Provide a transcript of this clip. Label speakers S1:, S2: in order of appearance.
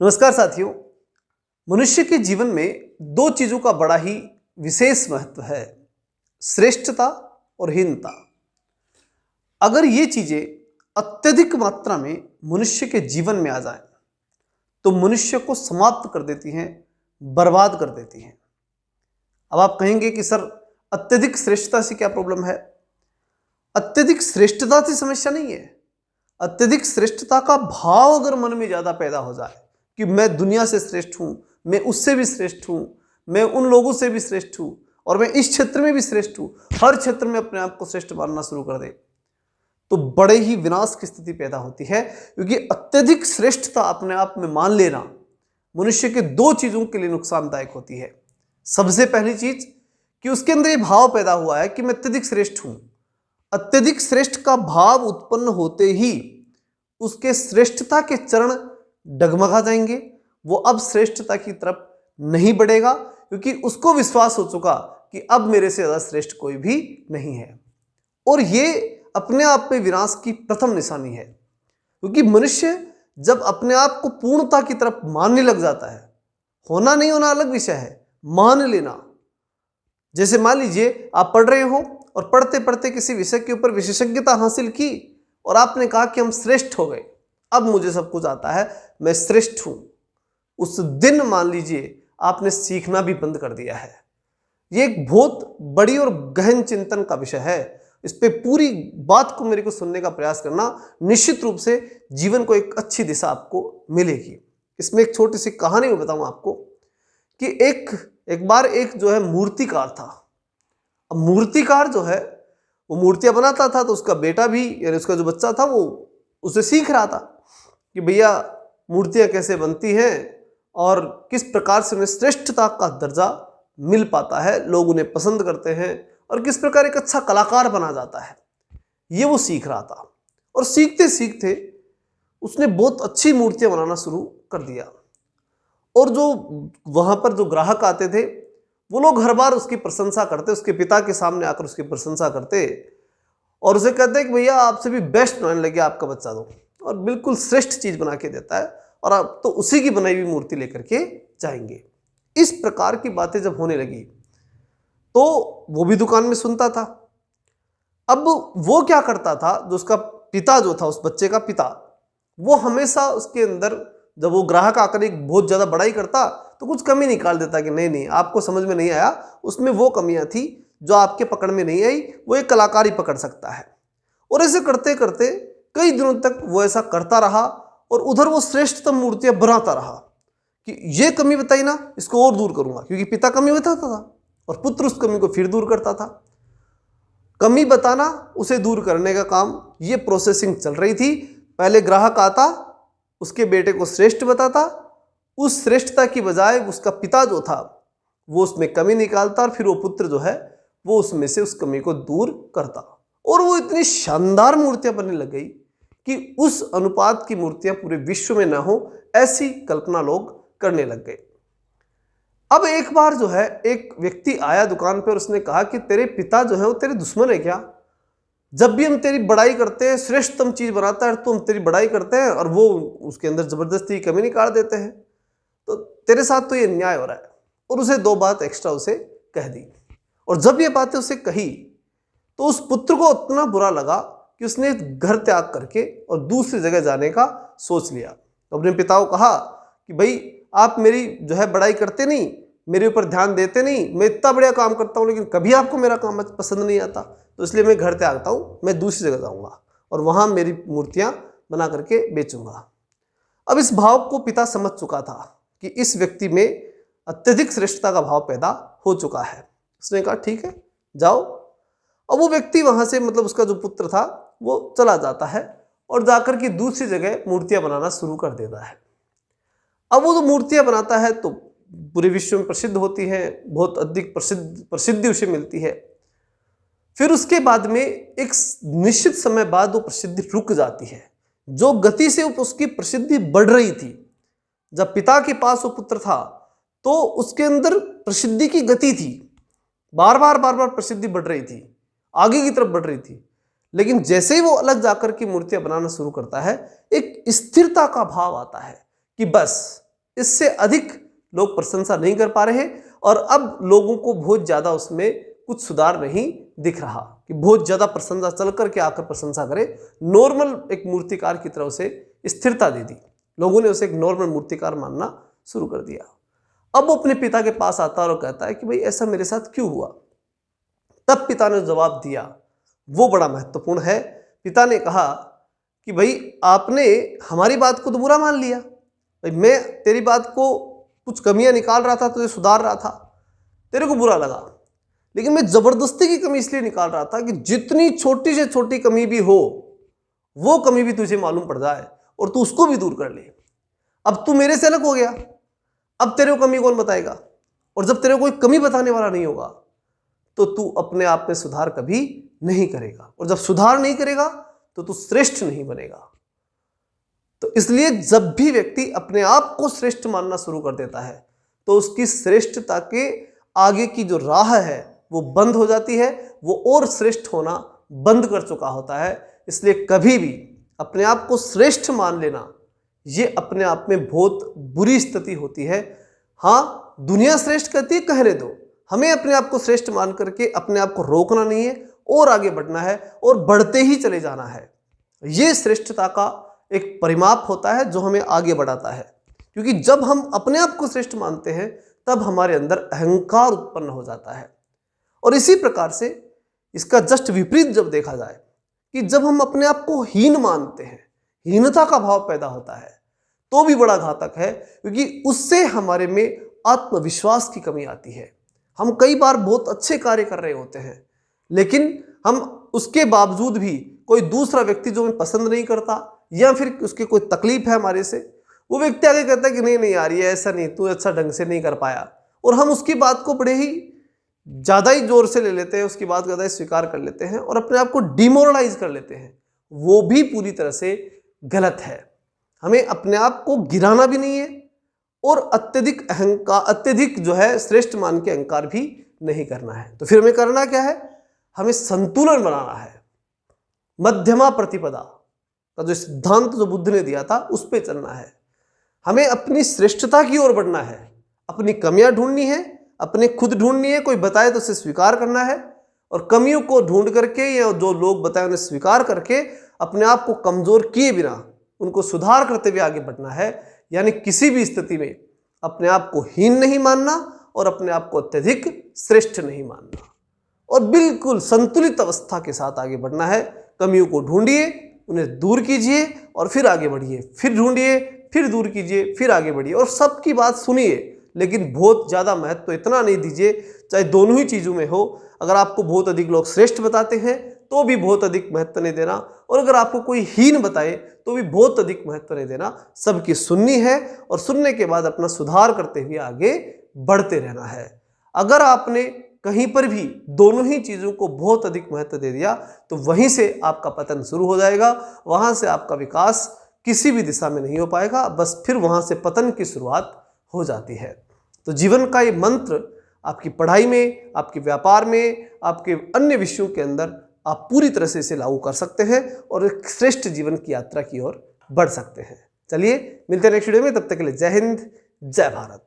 S1: नमस्कार साथियों। मनुष्य के जीवन में दो चीजों का बड़ा ही विशेष महत्व है, श्रेष्ठता और हीनता। अगर ये चीजें अत्यधिक मात्रा में मनुष्य के जीवन में आ जाएं, तो मनुष्य को समाप्त कर देती हैं, बर्बाद कर देती हैं। अब आप कहेंगे कि सर अत्यधिक श्रेष्ठता से क्या प्रॉब्लम है? अत्यधिक श्रेष्ठता से समस्या नहीं है। अत्यधिक श्रेष्ठता का भाव अगर मन में ज्यादा पैदा हो जाए कि मैं दुनिया से श्रेष्ठ हूं, मैं उससे भी श्रेष्ठ हूं, मैं उन लोगों से भी श्रेष्ठ हूं और मैं इस क्षेत्र में भी श्रेष्ठ हूं, हर क्षेत्र में अपने आप को श्रेष्ठ मानना शुरू कर दे, तो बड़े ही विनाश की स्थिति पैदा होती है। क्योंकि अत्यधिक श्रेष्ठता अपने आप में मान लेना मनुष्य के दो चीजों के लिए नुकसानदायक होती है। सबसे पहली चीज कि उसके अंदर ये भाव पैदा हुआ है कि मैं अत्यधिक श्रेष्ठ हूं। अत्यधिक श्रेष्ठ का भाव उत्पन्न होते ही उसके श्रेष्ठता के चरण डगमगा जाएंगे। वो अब श्रेष्ठता की तरफ नहीं बढ़ेगा, क्योंकि उसको विश्वास हो चुका कि अब मेरे से ज्यादा श्रेष्ठ कोई भी नहीं है। और ये अपने आप में विनाश की प्रथम निशानी है, क्योंकि मनुष्य जब अपने आप को पूर्णता की तरफ मानने लग जाता है, होना नहीं होना अलग विषय है, मान लेना। जैसे मान लीजिए आप पढ़ रहे हो और पढ़ते पढ़ते किसी विषय के ऊपर विशेषज्ञता हासिल की और आपने कहा कि हम श्रेष्ठ हो गए, अब मुझे सब कुछ आता है, मैं श्रेष्ठ हूं। उस दिन मान लीजिए आपने सीखना भी बंद कर दिया है। ये एक बहुत बड़ी और गहन चिंतन का विषय है। इस पे पूरी बात को मेरे को सुनने का प्रयास करना, निश्चित रूप से जीवन को एक अच्छी दिशा आपको मिलेगी। इसमें एक छोटी सी कहानी मैं बताऊं आपको कि एक बार एक जो है मूर्तिकार था। अब मूर्तिकार जो है वो मूर्तियां बनाता था, तो उसका बेटा भी यानी उसका जो बच्चा था वो उसे सीख रहा था कि भैया मूर्तियां कैसे बनती हैं और किस प्रकार से उन्हें श्रेष्ठता का दर्जा मिल पाता है, लोग उन्हें पसंद करते हैं और किस प्रकार एक अच्छा कलाकार बना जाता है, ये वो सीख रहा था। और सीखते सीखते उसने बहुत अच्छी मूर्तियां बनाना शुरू कर दिया। और जो वहां पर जो ग्राहक आते थे वो लोग हर बार उसकी प्रशंसा करते, उसके पिता के सामने आकर उसकी प्रशंसा करते और उसे कहते कि भैया आपसे भी बेस्ट बनाने लगे आपका बच्चा, तो और बिल्कुल श्रेष्ठ चीज बना के देता है और आप तो उसी की बनाई हुई मूर्ति लेकर के जाएंगे। इस प्रकार की बातें जब होने लगी तो वो भी दुकान में सुनता था। अब वो क्या करता था, जो उसका पिता जो था, उस बच्चे का पिता, वो हमेशा उसके अंदर जब वो ग्राहक आकर एक बहुत ज्यादा बड़ाई करता तो कुछ कमी निकाल देता कि नहीं नहीं आपको समझ में नहीं आया, उसमें वो कमियां थी जो आपके पकड़ में नहीं आई, वो एक कलाकार ही पकड़ सकता है। और ऐसे करते करते कई दिनों तक वो ऐसा करता रहा और उधर वो श्रेष्ठतम मूर्तियां बनाता रहा कि ये कमी बताई ना, इसको और दूर करूंगा, क्योंकि पिता कमी बताता था और पुत्र उस कमी को फिर दूर करता था। कमी बताना, उसे दूर करने का काम, ये प्रोसेसिंग चल रही थी। पहले ग्राहक आता, उसके बेटे को श्रेष्ठ बताता, उस श्रेष्ठता की बजाय उसका पिता जो था वो उसमें कमी निकालता और फिर वो पुत्र जो है वो उसमें से उस कमी को दूर करता। और वो इतनी शानदार मूर्तियां बनने लग गई कि उस अनुपात की मूर्तियां पूरे विश्व में ना हो, ऐसी कल्पना लोग करने लग गए। अब एक बार जो है एक व्यक्ति आया दुकान पर और उसने कहा कि तेरे पिता जो है वो तेरे दुश्मन है क्या? जब भी हम तेरी बड़ाई करते हैं, श्रेष्ठतम चीज बनाता है तो हम तेरी बड़ाई करते हैं और वो उसके अंदर जबरदस्ती कमी निकाल देते हैं, तो तेरे साथ तो ये अन्याय हो रहा है। और उसे दो बात एक्स्ट्रा उसे कह दी। और जब ये बातें उसे कही तो उस पुत्र को इतना बुरा लगा कि उसने घर त्याग करके और दूसरी जगह जाने का सोच लिया। तो अपने पिता को कहा कि भाई आप मेरी जो है बड़ाई करते नहीं, मेरे ऊपर ध्यान देते नहीं, मैं इतना बढ़िया काम करता हूँ लेकिन कभी आपको मेरा काम पसंद नहीं आता, तो इसलिए मैं घर त्यागता हूँ, मैं दूसरी जगह जाऊँगा और वहाँ मेरी मूर्तियाँ बना करके बेचूंगा। अब इस भाव को पिता समझ चुका था कि इस व्यक्ति में अत्यधिक श्रेष्ठता का भाव पैदा हो चुका है। उसने कहा ठीक है जाओ। अब वो व्यक्ति वहां से, मतलब उसका जो पुत्र था, वो चला जाता है और जाकर के दूसरी जगह मूर्तियां बनाना शुरू कर देता है। अब वो जो मूर्तियां बनाता है तो पूरे विश्व में प्रसिद्ध होती है, बहुत अधिक प्रसिद्धि उसे मिलती है। फिर उसके बाद में एक निश्चित समय बाद वो प्रसिद्धि रुक जाती है। जो गति से उसकी प्रसिद्धि बढ़ रही थी, जब पिता के पास वो पुत्र था तो उसके अंदर प्रसिद्धि की गति थी, बार बार प्रसिद्धि बढ़ रही थी, आगे की तरफ बढ़ रही थी। लेकिन जैसे ही वो अलग जाकर की मूर्तियां बनाना शुरू करता है, एक स्थिरता का भाव आता है कि बस इससे अधिक लोग प्रशंसा नहीं कर पा रहे हैं और अब लोगों को बहुत ज़्यादा उसमें कुछ सुधार नहीं दिख रहा कि बहुत ज़्यादा प्रशंसा चल करके आकर प्रशंसा करे। नॉर्मल एक मूर्तिकार की तरह उसे स्थिरता दे दी, लोगों ने उसे एक नॉर्मल मूर्तिकार मानना शुरू कर दिया। अब वो अपने पिता के पास आता है और कहता है कि भाई ऐसा मेरे साथ क्यों हुआ। तब पिता ने जवाब दिया, वो बड़ा महत्वपूर्ण है। पिता ने कहा कि भाई आपने हमारी बात को तो बुरा मान लिया, भाई मैं तेरी बात को कुछ कमियां निकाल रहा था, तुझे सुधार रहा था, तेरे को बुरा लगा, लेकिन मैं जबरदस्ती की कमी इसलिए निकाल रहा था कि जितनी छोटी से छोटी कमी भी हो वो कमी भी तुझे मालूम पड़ जाए और तू उसको भी दूर कर ले। अब तू मेरे से अलग हो गया, अब तेरे को कमी कौन बताएगा, और जब तेरे को कोई कमी बताने वाला नहीं होगा तो तू अपने आप में सुधार कभी नहीं करेगा, और जब सुधार नहीं करेगा तो तू श्रेष्ठ नहीं बनेगा। तो इसलिए जब भी व्यक्ति अपने आप को श्रेष्ठ मानना शुरू कर देता है तो उसकी श्रेष्ठता के आगे की जो राह है वो बंद हो जाती है, वो और श्रेष्ठ होना बंद कर चुका होता है। इसलिए कभी भी अपने आप को श्रेष्ठ मान लेना ये अपने आप में बहुत बुरी स्थिति होती है। हाँ, दुनिया श्रेष्ठ कहती है, कहने दो, हमें अपने आप को श्रेष्ठ मान करके अपने आप को रोकना नहीं है और आगे बढ़ना है और बढ़ते ही चले जाना है। ये श्रेष्ठता का एक परिमाप होता है जो हमें आगे बढ़ाता है, क्योंकि जब हम अपने आप को श्रेष्ठ मानते हैं तब हमारे अंदर अहंकार उत्पन्न हो जाता है। और इसी प्रकार से इसका जस्ट विपरीत जब देखा जाए कि जब हम अपने आप को हीन मानते हैं, हीनता का भाव पैदा होता है, तो भी बड़ा घातक है, क्योंकि उससे हमारे में आत्मविश्वास की कमी आती है। हम कई बार बहुत अच्छे कार्य कर रहे होते हैं, लेकिन हम उसके बावजूद भी कोई दूसरा व्यक्ति जो हमें पसंद नहीं करता या फिर उसकी कोई तकलीफ है हमारे से, वो व्यक्ति आगे कहता है कि नहीं यार ये ऐसा नहीं, तू अच्छा ढंग से नहीं कर पाया, और हम उसकी बात को बड़े ही ज़्यादा ही जोर से ले लेते हैं, उसकी बात ज़्यादा स्वीकार कर लेते हैं और अपने आप को डिमोरलाइज कर लेते हैं। वो भी पूरी तरह से गलत है। हमें अपने आप को गिराना भी नहीं है और अत्यधिक अहंकार, अत्यधिक जो है श्रेष्ठ मान के अहंकार भी नहीं करना है। तो फिर हमें करना क्या है, हमें संतुलन बनाना है। मध्यमा प्रतिपदा का जो सिद्धांत जो बुद्ध ने दिया था उस पर चलना है। हमें अपनी श्रेष्ठता की ओर बढ़ना है, अपनी कमियां ढूंढनी है, अपने खुद ढूंढनी है, कोई बताए तो उसे स्वीकार करना है, और कमियों को ढूंढ करके या जो लोग बताए उन्हें स्वीकार करके अपने आप को कमजोर किए बिना उनको सुधार करते हुए आगे बढ़ना है। यानी किसी भी स्थिति में अपने आप को हीन नहीं मानना और अपने आप को अत्यधिक श्रेष्ठ नहीं मानना, और बिल्कुल संतुलित अवस्था के साथ आगे बढ़ना है। कमियों को ढूंढिए, उन्हें दूर कीजिए और फिर आगे बढ़िए, फिर ढूंढिए, फिर दूर कीजिए, फिर आगे बढ़िए, और सबकी बात सुनिए, लेकिन बहुत ज़्यादा महत्व इतना नहीं दीजिए, चाहे दोनों ही चीज़ों में हो। अगर आपको बहुत अधिक लोग श्रेष्ठ बताते हैं तो भी बहुत अधिक महत्व नहीं देना, और अगर आपको कोई हीन बताए तो भी बहुत अधिक महत्व नहीं देना। सबकी सुननी है और सुनने के बाद अपना सुधार करते हुए आगे बढ़ते रहना है। अगर आपने कहीं पर भी दोनों ही चीज़ों को बहुत अधिक महत्व दे दिया तो वहीं से आपका पतन शुरू हो जाएगा, वहाँ से आपका विकास किसी भी दिशा में नहीं हो पाएगा, बस फिर वहाँ से पतन की शुरुआत हो जाती है। तो जीवन का ये मंत्र आपकी पढ़ाई में, आपके व्यापार में, आपके अन्य विषयों के अंदर आप पूरी तरह से इसे लागू कर सकते हैं और एक श्रेष्ठ जीवन की यात्रा की ओर बढ़ सकते हैं। चलिए मिलते हैं नेक्स्ट वीडियो में, तब तक के लिए जय हिंद, जय भारत।